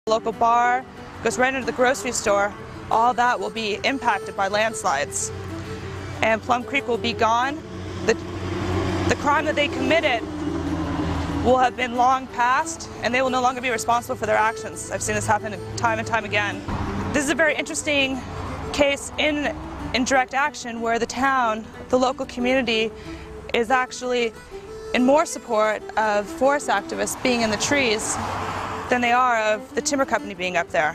local bar, goes right into the grocery store, all that will be impacted by landslides. And Plum Creek will be gone. The crime that they committed will have been long past, and they will no longer be responsible for their actions. I've seen this happen time and time again. This is a very interesting case in direct action where the town, the local community, is actually in more support of forest activists being in the trees than they are of the timber company being up there.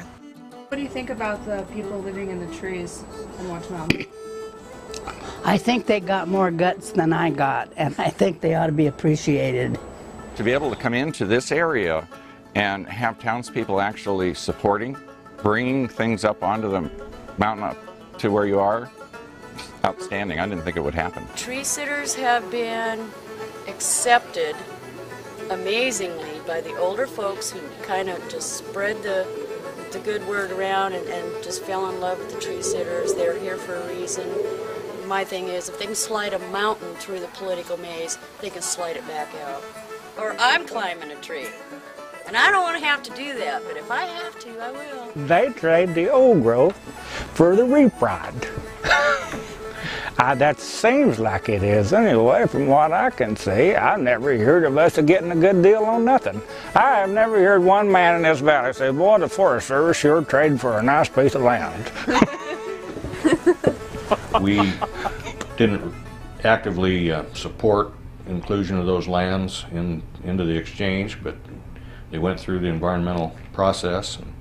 What do you think about the people living in the trees in Watch Mountain? I think they got more guts than I got, and I think they ought to be appreciated. To be able to come into this area and have townspeople actually supporting, bringing things up onto the mountain up to where you are, outstanding. I didn't think it would happen. Tree sitters have been accepted amazingly by the older folks who kind of just spread the good word around and just fell in love with the tree sitters. They're here for a reason. My thing is, if they can slide a mountain through the political maze, they can slide it back out. Or I'm climbing a tree. And I don't want to have to do that, but if I have to, I will. They trade the old growth for the reprod. That seems like it is anyway, from what I can see. I've never heard of us getting a good deal on nothing. I have never heard one man in this valley say, boy, the Forest Service sure traded for a nice piece of land. We didn't actively support inclusion of those lands into the exchange, but they went through the environmental process, and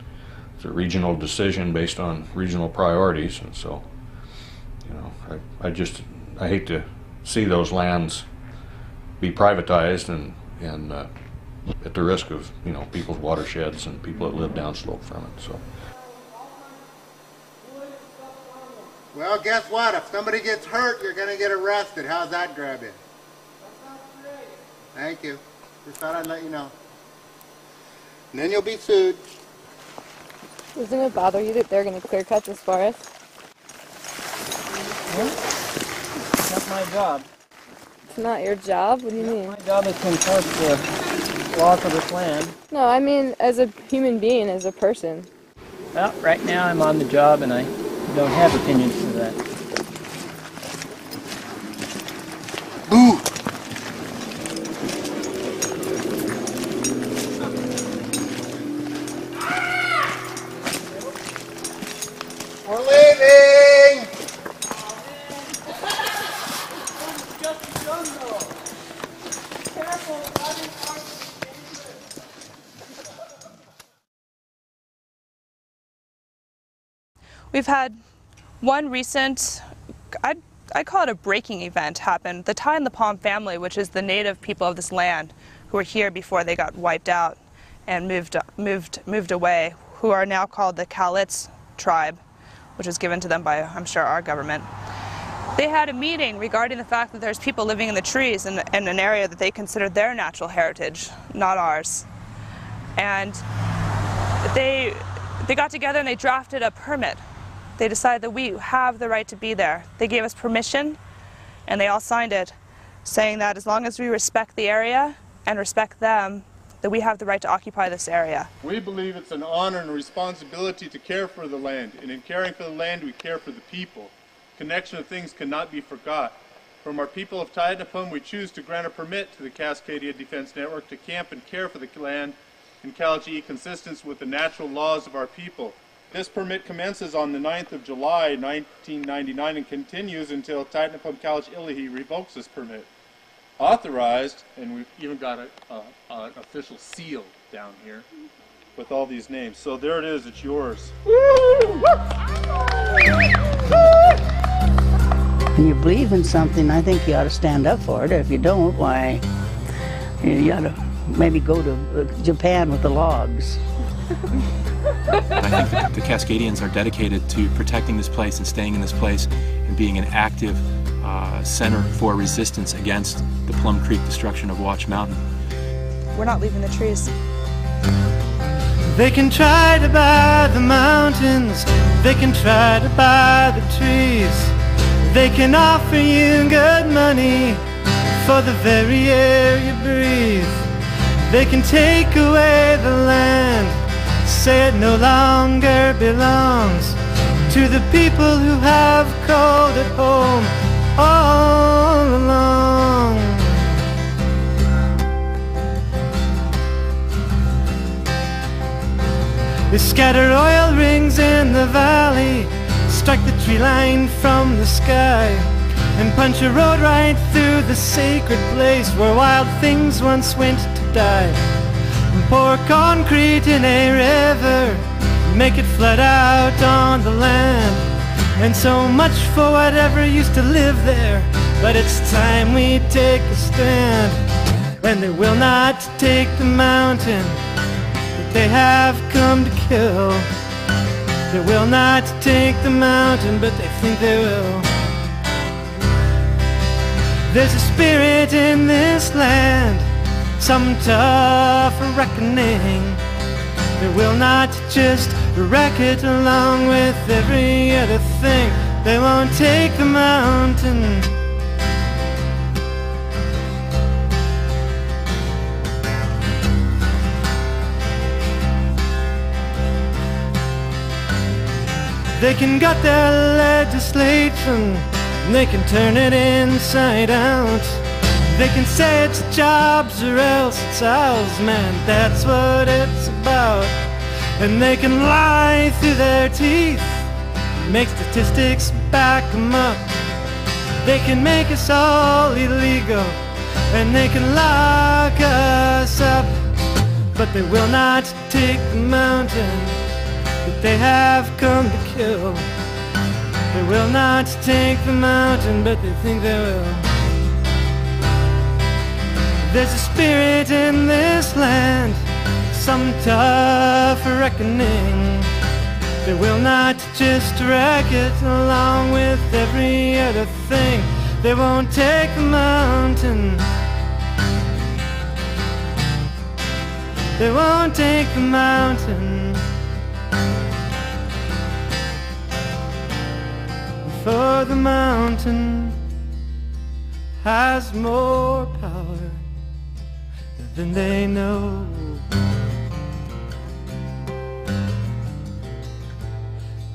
it's a regional decision based on regional priorities, and so, you know, I hate to see those lands be privatized and at the risk of, you know, people's watersheds and people that live downslope from it. So. Well, guess what? If somebody gets hurt, you're going to get arrested. How's that grab in? Thank you. Just thought I'd let you know. And then you'll be sued. Doesn't it bother you that they're going to clear cut this forest? That's my job. It's not your job? What do you mean? My job is to enforce the laws of this land. No, I mean as a human being, as a person. Well, right now I'm on the job and I don't have opinions for that. Boo! We're leaving! We've had one recent, I call it a breaking event, happen. The Ty and the Palm family, which is the native people of this land who were here before they got wiped out and moved away, who are now called the Cowlitz tribe, which was given to them by, I'm sure, our government. They had a meeting regarding the fact that there's people living in the trees in an area that they considered their natural heritage, not ours. And they got together and they drafted a permit. They decided that we have the right to be there. They gave us permission, and they all signed it, saying that as long as we respect the area and respect them, that we have the right to occupy this area. We believe it's an honor and a responsibility to care for the land, and in caring for the land, we care for the people. Connection of things cannot be forgot. From our people of Taitanapum, we choose to grant a permit to the Cascadia Defense Network to camp and care for the land in Calgary, consistent with the natural laws of our people. This permit commences on the 9th of July, 1999, and continues until Taitanapum College Illahee revokes this permit. Authorized, and we've even got an official seal down here with all these names. So there it is, it's yours. When you believe in something, I think you ought to stand up for it. If you don't, why, you ought to maybe go to Japan with the logs. I think the Cascadians are dedicated to protecting this place and staying in this place and being an active center for resistance against the Plum Creek destruction of Watch Mountain. We're not leaving the trees. They can try to buy the mountains, they can try to buy the trees, they can offer you good money for the very air you breathe. They can take away the land, say it no longer belongs to the people who have called it home all along. They scatter oil rings in the valley, strike the tree line from the sky, and punch a road right through the sacred place where wild things once went to die. And pour concrete in a river, make it flood out on the land. And so much for whatever used to live there, but it's time we take a stand. And they will not take the mountain that they have come to kill. They will not take the mountain, but they think they will. There's a spirit in this land, some tough reckoning. They will not just wreck it along with every other thing. They won't take the mountain. They can gut their legislation, they can turn it inside out. They can say it's jobs or else it's ours, man, that's what it's about. And they can lie through their teeth, make statistics back them up. They can make us all illegal, and they can lock us up. But they will not take the mountain that they have come to kill. They will not take the mountain, but they think they will. There's a spirit in this land, some tough reckoning. They will not just wreck it along with every other thing. They won't take the mountain. They won't take the mountain. For the mountain has more power than they know.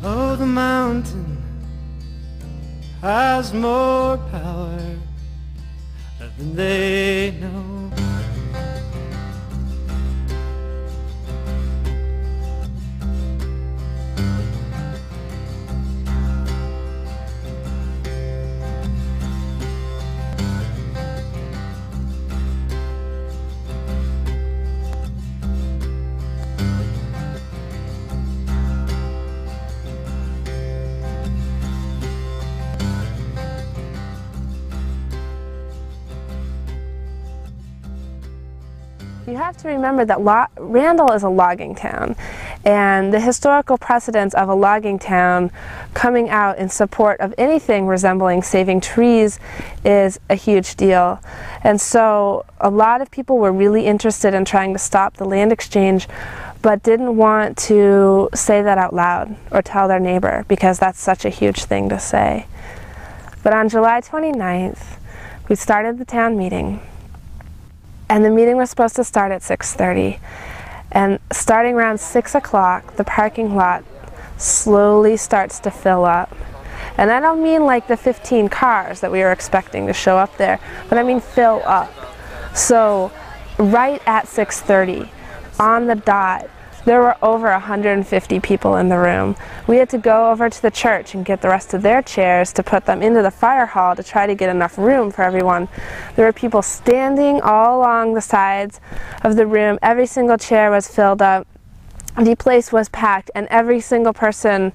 Oh, the mountain has more power than they know. You have to remember that Randall is a logging town, and the historical precedence of a logging town coming out in support of anything resembling saving trees is a huge deal. And so a lot of people were really interested in trying to stop the land exchange, but didn't want to say that out loud or tell their neighbor, because that's such a huge thing to say. But on July 29th, we started the town meeting. And the meeting was supposed to start at 6:30. And starting around 6 o'clock, the parking lot slowly starts to fill up. And I don't mean like the 15 cars that we were expecting to show up there, but I mean fill up. So right at 6:30, on the dot, there were over 150 people in the room. We had to go over to the church and get the rest of their chairs to put them into the fire hall to try to get enough room for everyone. There were people standing all along the sides of the room. Every single chair was filled up. The place was packed, and every single person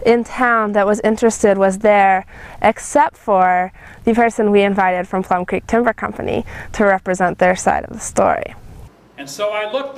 in town that was interested was there, except for the person we invited from Plum Creek Timber Company to represent their side of the story. And so I looked